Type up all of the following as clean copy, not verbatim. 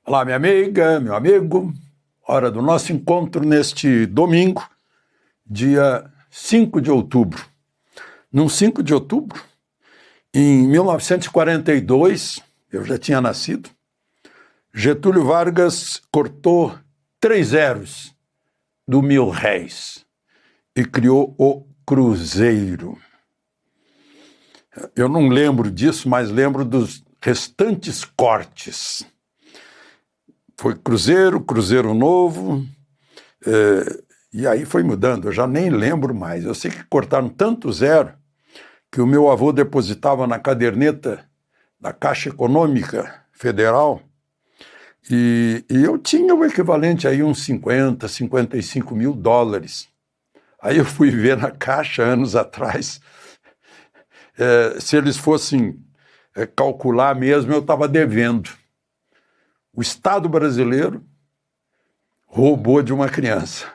Olá, minha amiga, meu amigo. Hora do nosso encontro neste domingo, dia 5 de outubro. No 5 de outubro, em 1942, eu já tinha nascido, Getúlio Vargas cortou 3 zeros do mil-réis e criou o Cruzeiro. Eu não lembro disso, mas lembro dos restantes cortes. Foi Cruzeiro, Cruzeiro Novo, e aí foi mudando, eu já nem lembro mais. Eu sei que cortaram tanto zero que o meu avô depositava na caderneta da Caixa Econômica Federal e eu tinha o equivalente aí uns 50, 55 mil dólares. Aí eu fui ver na Caixa anos atrás, se eles fossem calcular mesmo, eu estava devendo. O Estado brasileiro roubou de uma criança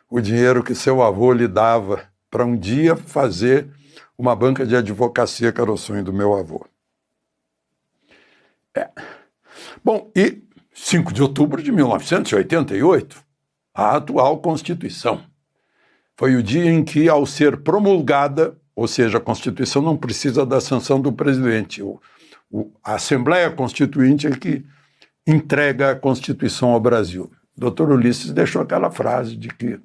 o dinheiro que seu avô lhe dava para um dia fazer uma banca de advocacia, que era o sonho do meu avô. Bom, e 5 de outubro de 1988, a atual Constituição. Foi o dia em que, ao ser promulgada, ou seja, a Constituição não precisa da sanção do presidente, a Assembleia Constituinte é que entrega a Constituição ao Brasil. O Dr. Ulisses deixou aquela frase de que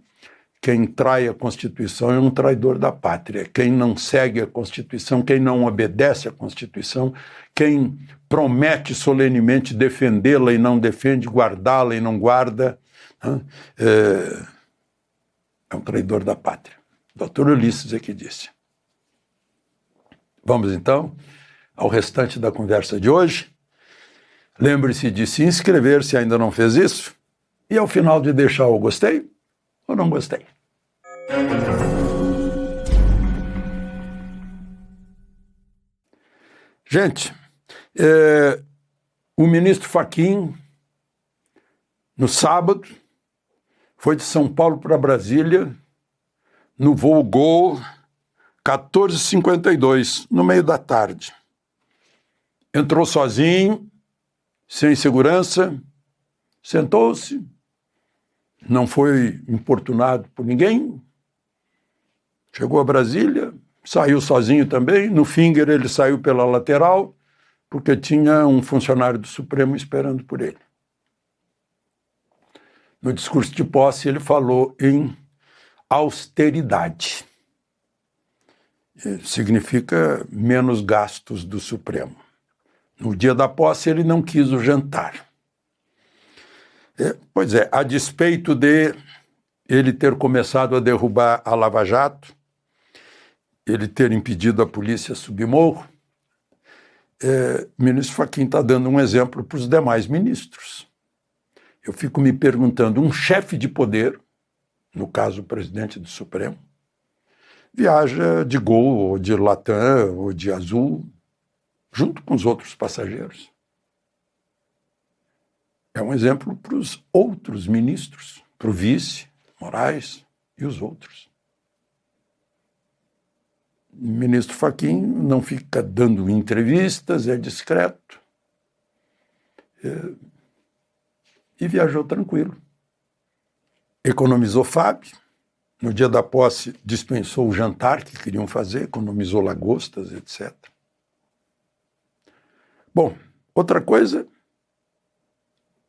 quem trai a Constituição é um traidor da pátria. Quem não segue a Constituição, quem não obedece à Constituição, quem promete solenemente defendê-la e não defende, guardá-la e não guarda, é um traidor da pátria. O Dr. Ulisses é que disse. Vamos então ao restante da conversa de hoje. Lembre-se de se inscrever se ainda não fez isso e ao final de deixar o gostei ou não gostei. Gente, o ministro Fachin, no sábado, foi de São Paulo para Brasília no voo Gol 1452, no meio da tarde. Entrou sozinho, sem segurança, sentou-se, não foi importunado por ninguém, chegou a Brasília, saiu sozinho também, no finger ele saiu pela lateral, porque tinha um funcionário do Supremo esperando por ele. No discurso de posse ele falou em austeridade, significa menos gastos do Supremo. No dia da posse, ele não quis o jantar. Pois é, a despeito de ele ter começado a derrubar a Lava Jato, ele ter impedido a polícia subir morro, o ministro Fachin está dando um exemplo para os demais ministros. Eu fico me perguntando, um chefe de poder, no caso o presidente do Supremo, viaja de Gol, ou de Latam, ou de Azul, junto com os outros passageiros. É um exemplo para os outros ministros, para o vice, Moraes e os outros. O ministro Fachin não fica dando entrevistas, é discreto. E viajou tranquilo. Economizou FAB. No dia da posse, dispensou o jantar que queriam fazer, economizou lagostas, etc. Bom, outra coisa,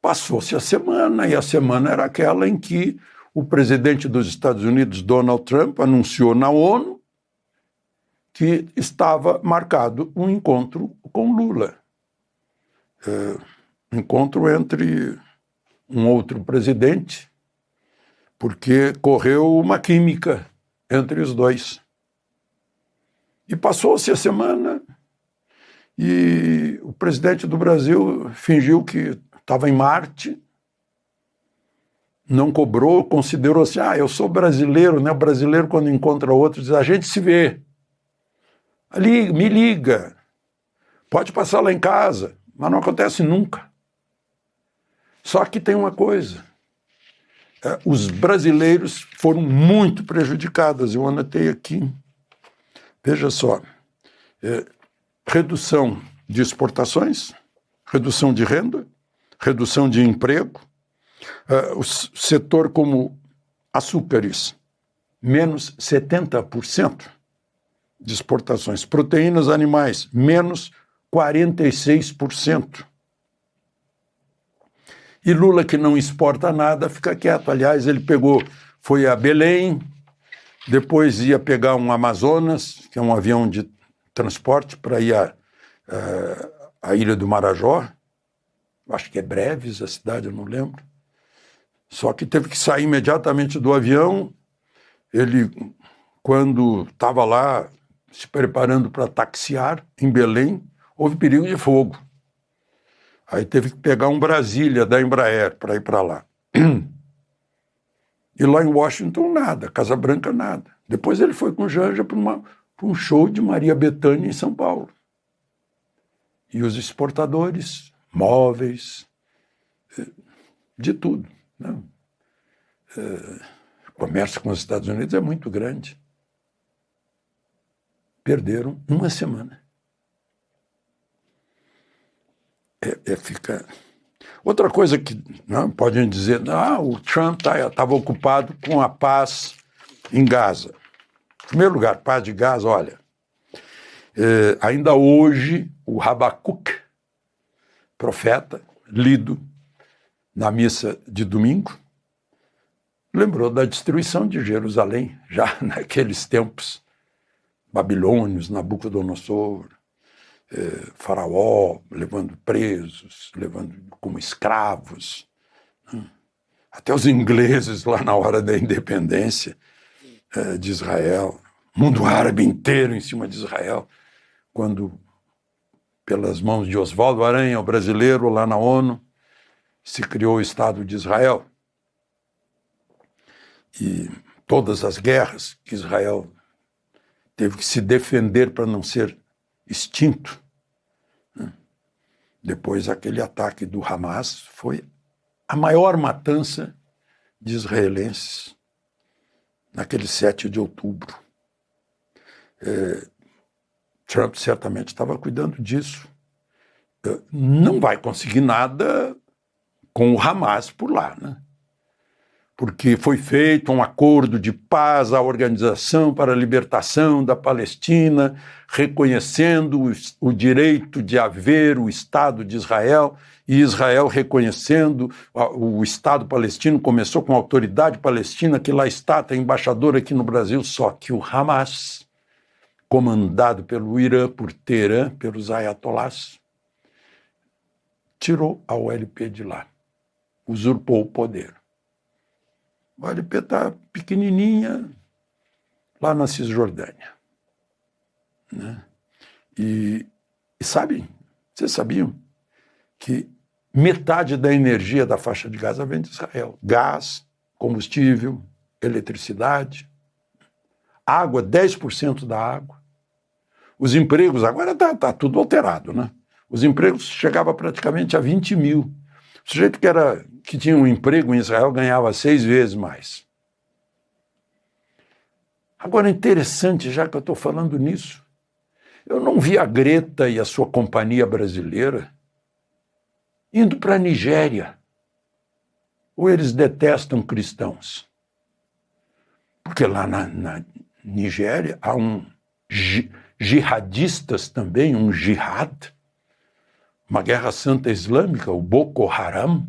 passou-se a semana, e a semana era aquela em que o presidente dos Estados Unidos, Donald Trump, anunciou na ONU que estava marcado um encontro com Lula. Encontro entre um outro presidente, porque correu uma química entre os dois. E passou-se a semana e o presidente do Brasil fingiu que estava em Marte, não cobrou, considerou assim, eu sou brasileiro, né? O brasileiro quando encontra outro diz, a gente se vê. Ali, me liga, pode passar lá em casa, mas não acontece nunca. Só que tem uma coisa, os brasileiros foram muito prejudicados, eu anotei aqui, veja só, redução de exportações, redução de renda, redução de emprego, o setor como açúcares, menos 70% de exportações, proteínas animais, menos 46%. E Lula, que não exporta nada, fica quieto. Aliás, ele foi a Belém, depois ia pegar um Amazonas, que é um avião de transporte, para ir à Ilha do Marajó. Acho que é Breves a cidade, eu não lembro. Só que teve que sair imediatamente do avião. Ele, quando estava lá se preparando para taxiar em Belém, houve perigo de fogo. Aí teve que pegar um Brasília da Embraer para ir para lá. E lá em Washington, nada. Casa Branca, nada. Depois ele foi com Janja para um show de Maria Bethânia em São Paulo. E os exportadores, móveis, de tudo. Né? O comércio com os Estados Unidos é muito grande. Perderam uma semana. Fica... Outra coisa que podem dizer, o Trump estava ocupado com a paz em Gaza. Em primeiro lugar, paz de Gaza, olha, ainda hoje o Habacuc, profeta, lido na missa de domingo, lembrou da destruição de Jerusalém, já naqueles tempos babilônios, Nabucodonosor, Faraó, levando presos, levando como escravos. Até os ingleses, lá na hora da independência de Israel, o mundo árabe inteiro em cima de Israel, quando, pelas mãos de Oswaldo Aranha, o brasileiro, lá na ONU, se criou o Estado de Israel. E todas as guerras que Israel teve que se defender para não ser extinto. Depois, aquele ataque do Hamas foi a maior matança de israelenses naquele 7 de outubro. Trump certamente estava cuidando disso. Não vai conseguir nada com o Hamas por lá, né? Porque foi feito um acordo de paz, a Organização para a Libertação da Palestina, reconhecendo o direito de haver o Estado de Israel, e Israel reconhecendo o Estado palestino. Começou com a Autoridade Palestina, que lá está, tem embaixador aqui no Brasil, só que o Hamas, comandado pelo Irã, por Teherã, pelos ayatolás, tirou a OLP de lá, usurpou o poder. A OLP está pequenininha lá na Cisjordânia. Né? E sabem, vocês sabiam que metade da energia da faixa de Gaza vem de Israel. Gás, combustível, eletricidade, água, 10% da água. Os empregos, agora está tudo alterado, né? Os empregos chegavam praticamente a 20 mil. O sujeito que tinha um emprego em Israel ganhava 6 vezes mais. Agora, interessante, já que eu estou falando nisso, eu não vi a Greta e a sua companhia brasileira indo para a Nigéria. Ou eles detestam cristãos? Porque lá na Nigéria há jihadistas também, um jihad, uma guerra santa islâmica, o Boko Haram,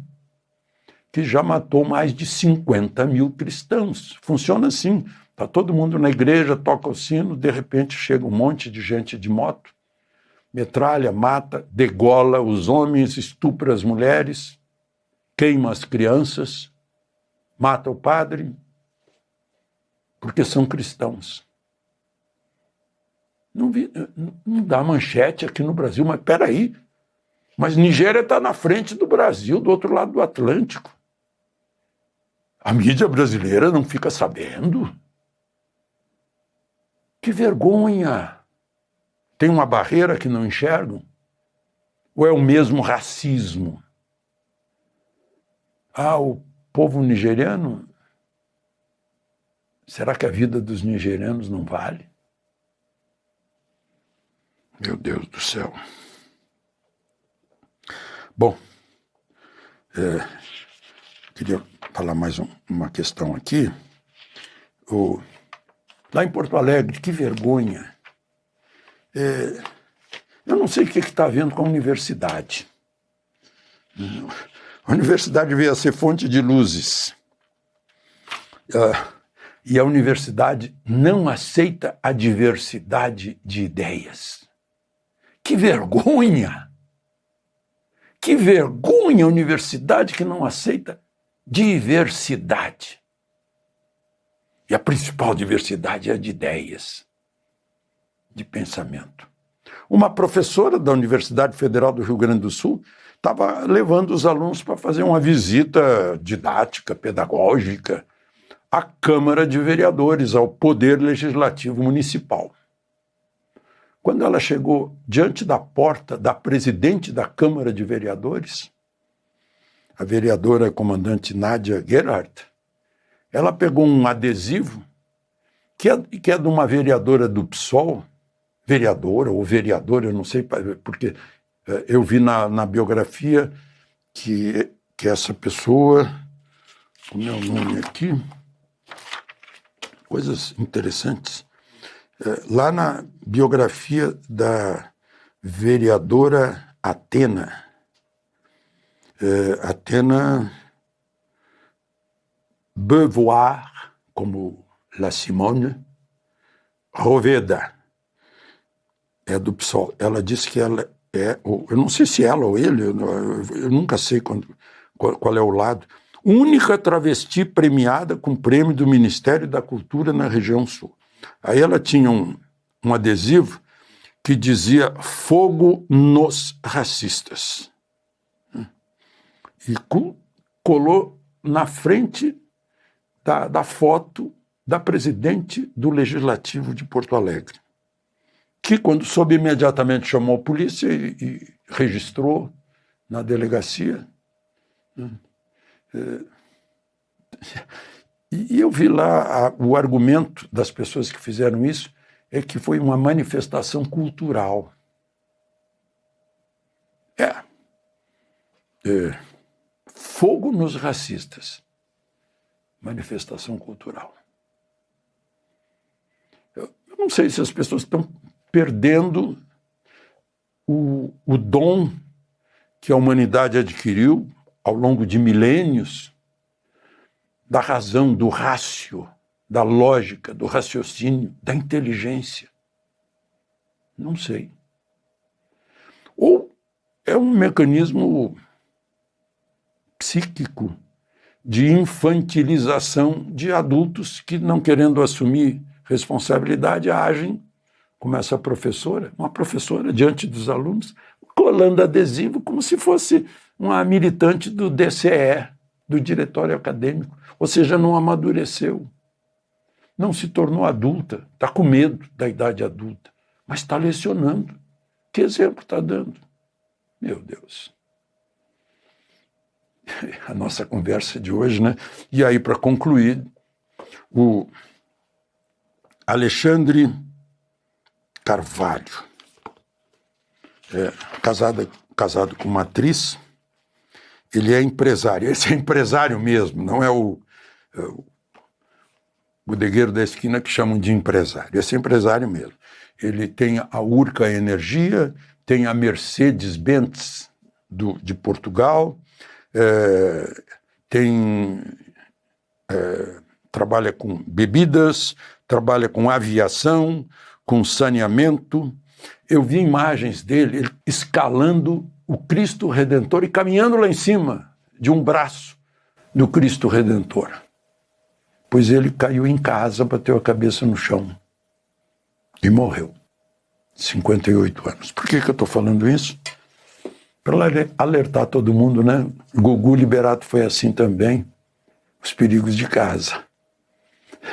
que já matou mais de 50 mil cristãos. Funciona assim, está todo mundo na igreja, toca o sino, de repente chega um monte de gente de moto, metralha, mata, degola os homens, estupra as mulheres, queima as crianças, mata o padre, porque são cristãos. Não dá manchete aqui no Brasil, mas peraí, mas Nigéria está na frente do Brasil, do outro lado do Atlântico. A mídia brasileira não fica sabendo? Que vergonha! Tem uma barreira que não enxergam? Ou é o mesmo racismo? O povo nigeriano? Será que a vida dos nigerianos não vale? Meu Deus do céu. Bom, Queria falar mais uma questão aqui. Lá em Porto Alegre, que vergonha. Eu não sei o que está havendo com a universidade. A universidade veio a ser fonte de luzes. E a universidade não aceita a diversidade de ideias. Que vergonha! Que vergonha a universidade que não aceita diversidade. E a principal diversidade é a de ideias, de pensamento. Uma professora da Universidade Federal do Rio Grande do Sul estava levando os alunos para fazer uma visita didática, pedagógica, à Câmara de Vereadores, ao Poder Legislativo Municipal. Quando ela chegou diante da porta da presidente da Câmara de Vereadores, a vereadora comandante Nádia Gerhardt, ela pegou um adesivo que é de uma vereadora do PSOL, vereadora ou vereadora, eu não sei, porque eu vi na biografia que essa pessoa, o meu nome aqui, coisas interessantes. Lá na biografia da vereadora Atena Beauvoir, como La Simone, Roveda, é do PSOL. Ela disse que ela eu não sei se ela ou ele, eu nunca sei qual é o lado, única travesti premiada com prêmio do Ministério da Cultura na região sul. Aí ela tinha um adesivo que dizia "Fogo nos racistas". E colou na frente da foto da presidente do Legislativo de Porto Alegre, que, quando soube, imediatamente chamou a polícia e registrou na delegacia. E eu vi lá o argumento das pessoas que fizeram isso é que foi uma manifestação cultural. Fogo nos racistas. Manifestação cultural. Eu não sei se as pessoas estão perdendo o dom que a humanidade adquiriu ao longo de milênios da razão, do rácio, da lógica, do raciocínio, da inteligência. Não sei. Ou é um mecanismo psíquico de infantilização de adultos que, não querendo assumir responsabilidade, agem como essa professora, uma professora diante dos alunos, colando adesivo como se fosse uma militante do DCE, do Diretório Acadêmico. Ou seja, não amadureceu, não se tornou adulta, está com medo da idade adulta, mas está lecionando. Que exemplo está dando? Meu Deus. A nossa conversa de hoje, né? E aí, para concluir, o Alexandre Carvalho, casado com uma atriz, ele é empresário. Esse é empresário mesmo, não é o bodegueiro da esquina que chamam de empresário. Esse é empresário mesmo. Ele tem a Urca Energia, tem a Mercedes-Benz de Portugal, trabalha com bebidas, trabalha com aviação, com saneamento. Eu vi imagens dele ele escalando o Cristo Redentor e caminhando lá em cima de um braço do Cristo Redentor. Pois ele caiu em casa, bateu a cabeça no chão e morreu. 58 anos. Por que eu estou falando isso? Para alertar todo mundo, né? Gugu Liberato foi assim também. Os perigos de casa.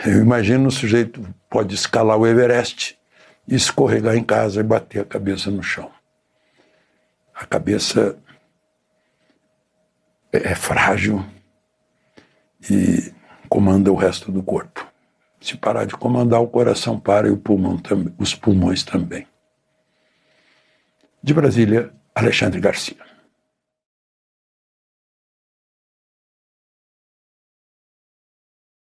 Eu imagino o sujeito pode escalar o Everest e escorregar em casa e bater a cabeça no chão. A cabeça é frágil e comanda o resto do corpo. Se parar de comandar, o coração para e os pulmões também. De Brasília, Alexandre Garcia.